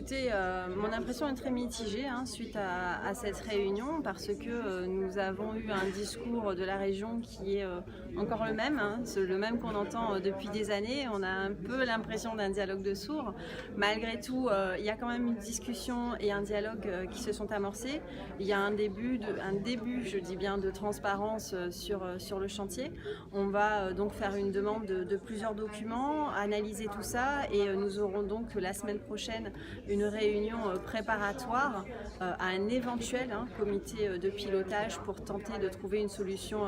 Écoutez, mon impression est très mitigée suite à cette réunion parce que nous avons eu un discours de la région qui est encore le même, c'est le même qu'on entend depuis des années. On a un peu l'impression d'un dialogue de sourds. Malgré tout, il y a quand même une discussion et un dialogue qui se sont amorcés. Il y a un début, je dis bien, de transparence sur le chantier. On va donc faire une demande de plusieurs documents, analyser tout ça et nous aurons donc la semaine prochaine une réunion préparatoire à un éventuel comité de pilotage pour tenter de trouver une solution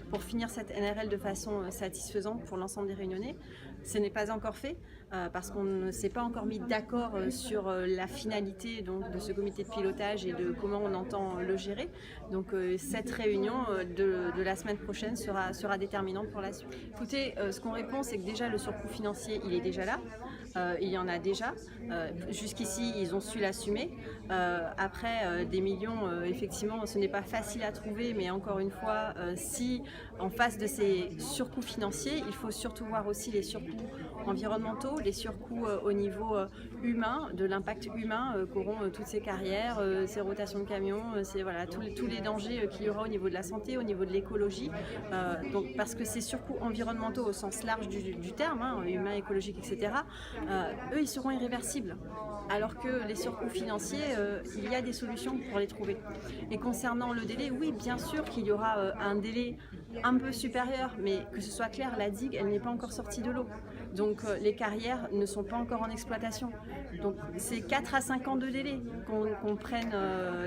pour finir cette NRL de façon satisfaisante pour l'ensemble des Réunionnais. Ce n'est pas encore fait parce qu'on ne s'est pas encore mis d'accord sur la finalité donc, de ce comité de pilotage et de comment on entend le gérer. Donc cette réunion de la semaine prochaine sera déterminante pour la suite. Écoutez, ce qu'on répond, c'est que déjà le surcoût financier, il est déjà là. Il y en a déjà. Jusqu'ici, ils ont su l'assumer. Après, des millions, effectivement, ce n'est pas facile à trouver, mais encore une fois, si en face de ces surcoûts financiers, il faut surtout voir aussi les surcoûts environnementaux, les surcoûts au niveau humain, de l'impact humain qu'auront toutes ces carrières, ces rotations de camions, voilà, tous les dangers qu'il y aura au niveau de la santé, au niveau de l'écologie. Donc, parce que ces surcoûts environnementaux au sens large du terme, humain, écologique, etc., eux, ils seront irréversibles. Alors que les surcoûts financiers, il y a des solutions pour les trouver. Et concernant le délai, oui, bien sûr qu'il y aura un délai un peu supérieur, mais que ce soit clair, la digue, elle n'est pas encore sortie de l'eau. Donc les carrières ne sont pas encore en exploitation. Donc c'est 4 à 5 ans de délai qu'on prenne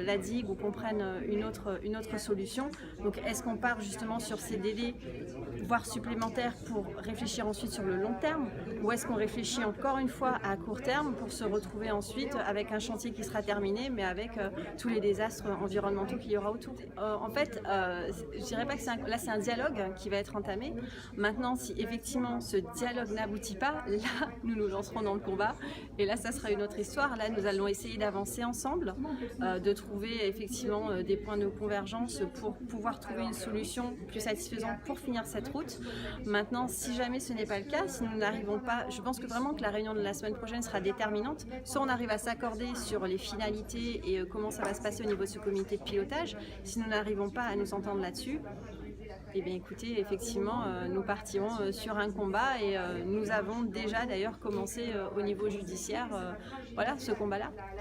la digue ou qu'on prenne une autre solution. Donc est-ce qu'on part justement sur ces délais, voire supplémentaires, pour réfléchir ensuite sur le long terme, ou est-ce qu'on réfléchit encore une fois à court terme pour se retrouver ensuite avec un chantier qui sera terminé, mais avec tous les désastres environnementaux qu'il y aura autour. En fait, je dirais pas que là c'est un dialogue qui va être entamé. Maintenant, si effectivement ce dialogue n'aboutit pas, là nous nous lancerons dans le combat et là ça sera une autre histoire. Là nous allons essayer d'avancer ensemble, de trouver effectivement des points de convergence pour pouvoir trouver une solution plus satisfaisante pour finir cette route. Maintenant, si jamais ce n'est pas le cas, si nous n'arrivons pas, je pense que vraiment que la réunion de la semaine prochaine sera déterminante. Soit on arrive à s'accorder sur les finalités et comment ça va se passer au niveau de ce comité de pilotage. Si nous n'arrivons pas à nous entendre là-dessus, eh bien écoutez, effectivement, nous partirons sur un combat et nous avons déjà d'ailleurs commencé au niveau judiciaire, voilà, ce combat-là.